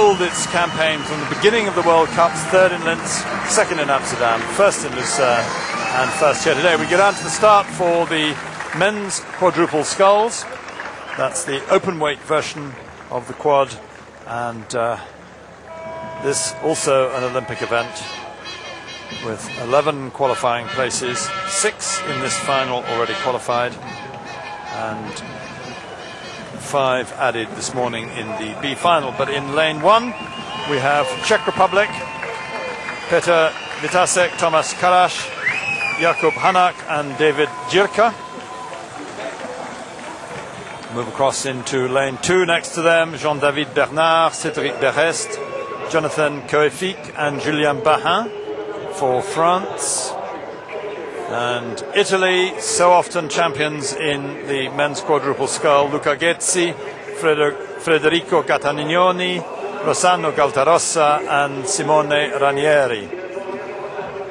its campaign from the beginning of the World Cups, third in Linz, second in Amsterdam, first in Lucerne, and first here today. We get on to the start for the men's quadruple sculls. That's the open weight version of the quad, and this also an Olympic event with 11 qualifying places, 6 in this final already qualified, and 5 added this morning in the B final. But in lane 1 we have Czech Republic, Petr Vitasek, Tomáš Karaš, Jakub Hanak and David Jirka. Move across into lane 2. Next to them, Jean-David Bernard, Cédric Berest, Jonathan Koefik and Julien Bahin for France. And Italy, so often champions in the men's quadruple scull, Luca Ghezzi, Federico Gattagnoni, Rossano Galtarossa and Simone Ranieri.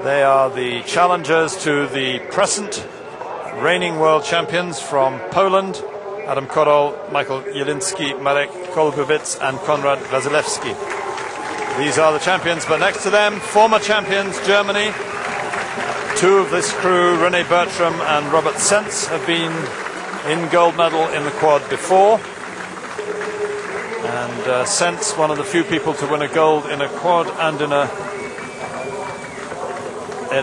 They are the challengers to the present reigning world champions from Poland, Adam Korol, Michael Jelinski, Marek Kolbowicz and Konrad Wasilewski. These are the champions, but next to them, former champions, Germany. 2 of this crew, René Bertram and Robert Sens, have been in gold medal in the quad before. And Sens, one of the few people to win a gold in a quad and in a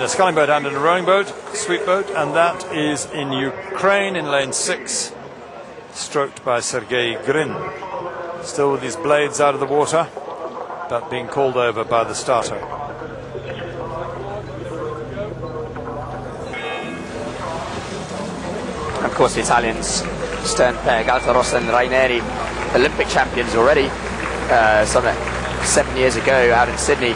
sculling boat and in a rowing boat, sweep boat, and that is in Ukraine in lane 6, stroked by Sergei Grin. Still with his blades out of the water, but being called over by the starter. Of course, the Italians, stern pair, Galtarossa and Ranieri, Olympic champions already, some 7 years ago out in Sydney.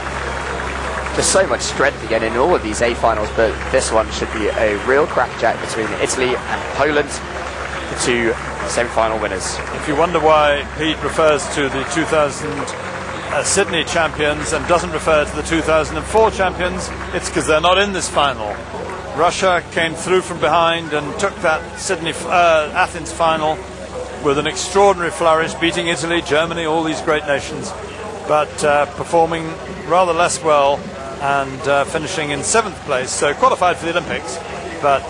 Just so much strength again in all of these A finals, but this one should be a real crackerjack between Italy and Poland, the 2 semi-final winners. If you wonder why Pete refers to the 2000 Sydney champions and doesn't refer to the 2004 champions, it's because they're not in this final. Russia came through from behind and took that Athens final with an extraordinary flourish, beating Italy, Germany, all these great nations, but performing rather less well and finishing in 7th place, so qualified for the Olympics, but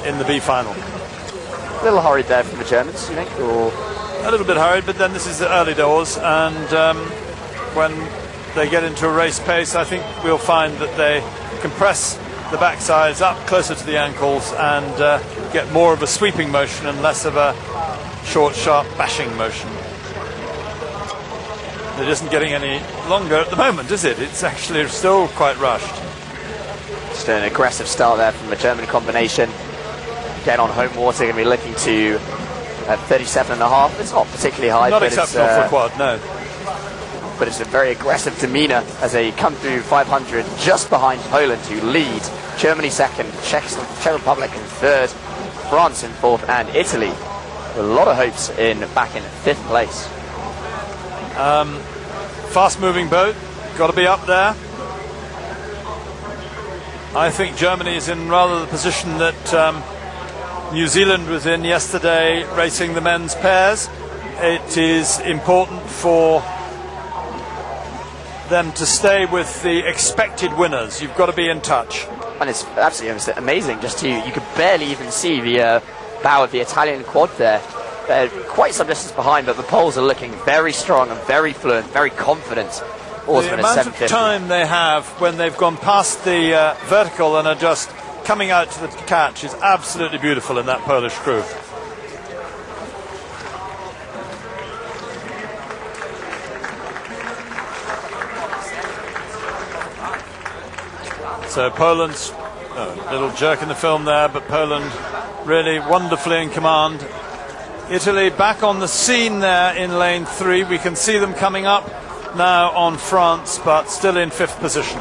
in the B final. A little hurried there from the Germans, you think? Or? A little bit hurried, but then this is the early doors, and when they get into a race pace, I think we'll find that they compress the backsides up closer to the ankles and get more of a sweeping motion and less of a short, sharp bashing motion. It isn't getting any longer at the moment, is it? It's actually still quite rushed. Just an aggressive start there from the German combination. Again on home water, going to be looking to 37.5. It's not particularly high. Not acceptable for a quad, no. But it's a very aggressive demeanour as they come through 500 just behind Poland, who lead. Germany 2nd, Czech Republic in 3rd, France in 4th, and Italy with a lot of hopes back in 5th place. Fast moving boat, got to be up there. I think Germany is in rather the position that New Zealand was in yesterday, racing the men's pairs. It is important for them to stay with the expected winners. You've got to be in touch. And it's absolutely amazing, you could barely even see the bow of the Italian quad there. They're quite some distance behind, but the Poles are looking very strong and very fluent, very confident. The amount of time they have when they've gone past the vertical and are just coming out to the catch is absolutely beautiful in that Polish crew. So Poland's little jerk in the film there, but Poland really wonderfully in command. Italy back on the scene there in lane 3. We can see them coming up now on France, but still in 5th position.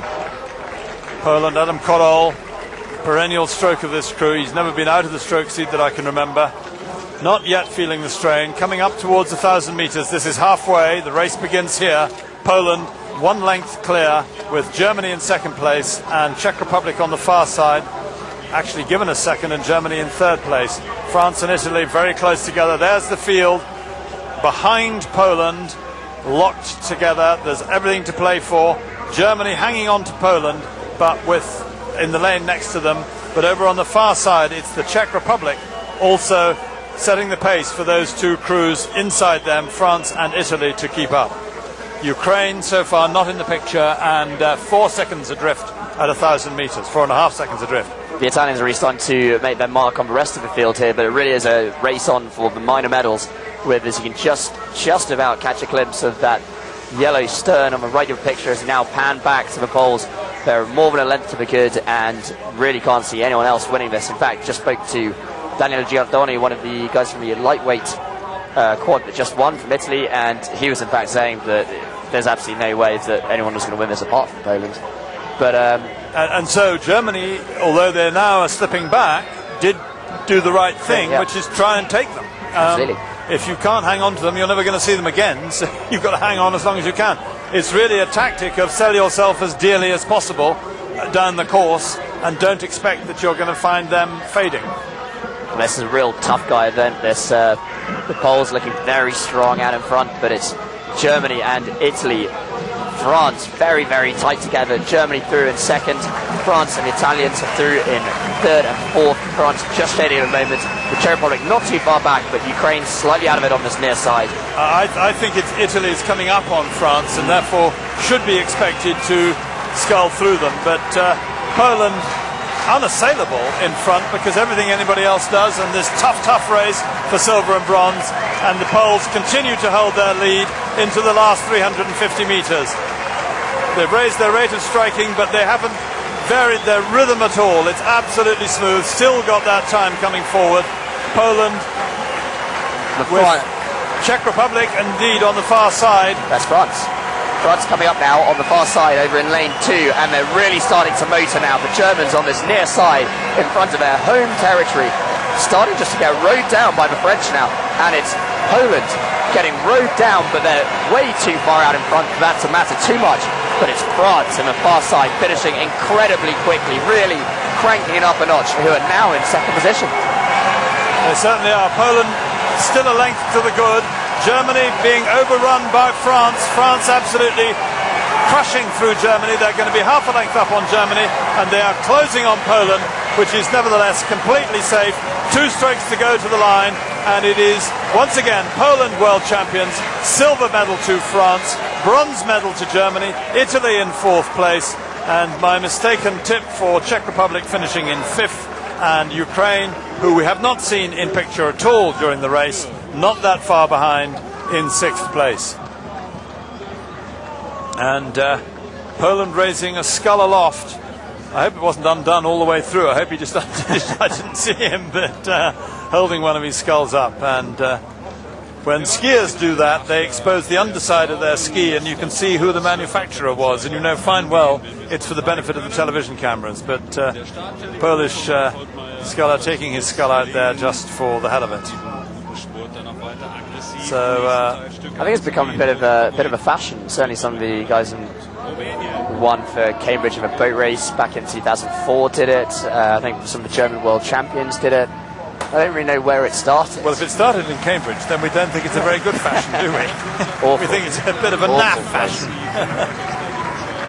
Poland, Adam Korol, perennial stroke of this crew. He's never been out of the stroke seat that I can remember. Not yet feeling the strain. Coming up towards 1,000 metres. This is halfway. The race begins here. Poland 1 length clear, with Germany in 2nd place and Czech Republic on the far side, actually given a 2nd, and Germany in 3rd place. France and Italy very close together. There's the field behind Poland. locked together. There's everything to play for. Germany hanging on to Poland, but in the lane next to them. But over on the far side, it's the Czech Republic also setting the pace for those two crews inside them, France and Italy, to keep up. Ukraine so far not in the picture, and 4 seconds adrift at 1,000 metres, 4.5 seconds adrift. The Italians are really starting to make their mark on the rest of the field here, but it really is a race on for the minor medals, with, as you can just about catch a glimpse of that yellow stern on the right of the picture, is now panned back to the poles. They're more than a length to the good, and really can't see anyone else winning this. In fact, just spoke to Daniele Giordani, one of the guys from the lightweight quad that just won from Italy, and he was in fact saying that there's absolutely no way that anyone was going to win this apart from Poland. But and so Germany, although they're now slipping back, did do the right thing, which is try and take them. Absolutely. If you can't hang on to them, you're never going to see them again, so you've got to hang on as long as you can. It's really a tactic of sell yourself as dearly as possible down the course, and don't expect that you're going to find them fading. This is a real tough guy event. The Poles looking very strong out in front, but it's Germany and Italy. France very, very tight together. Germany through in second. France and the Italians are through in third and fourth. France just steady at the moment. The Czech Republic not too far back, but Ukraine slightly out of it on this near side. I think it's Italy's coming up on France, and therefore should be expected to scull through them. But Poland unassailable in front, because everything anybody else does, and this tough race for silver and bronze, and the Poles continue to hold their lead into the last 350 metres. They've raised their rate of striking, but they haven't varied their rhythm at all. It's absolutely smooth, still got that time coming forward. Poland with Czech Republic indeed on the far side. That's France. France coming up now on the far side over in lane 2, and they're really starting to motor now. The Germans on this near side in front of their home territory, starting just to get rowed down by the French now, and it's Poland getting rowed down, but they're way too far out in front for that to matter too much. But it's France on the far side finishing incredibly quickly, really cranking it up a notch, who are now in second position. They certainly are. Poland still a length to the good. Germany being overrun by France. France absolutely crushing through Germany. They're going to be half a length up on Germany, and they are closing on Poland, which is nevertheless completely safe. 2 strokes to go to the line, and it is once again Poland world champions. Silver medal to France, bronze medal to Germany, Italy in 4th place, and my mistaken tip for Czech Republic finishing in 5th, and Ukraine, who we have not seen in picture at all during the race, not that far behind, in 6th place. And Poland raising a skull aloft. I hope it wasn't undone all the way through. I hope he just I didn't see him, but holding one of his skulls up. And when skiers do that, they expose the underside of their ski, and you can see who the manufacturer was, and you know fine well it's for the benefit of the television cameras. But Polish skier taking his skull out there just for the hell of it. So I think it's become a bit of a fashion. Certainly, some of the guys who won for Cambridge in a boat race back in 2004 did it. I think some of the German world champions did it. I don't really know where it started. Well, if it started in Cambridge, then we don't think it's a very good fashion, do we? Awful. We think it's a bit of a naff fashion.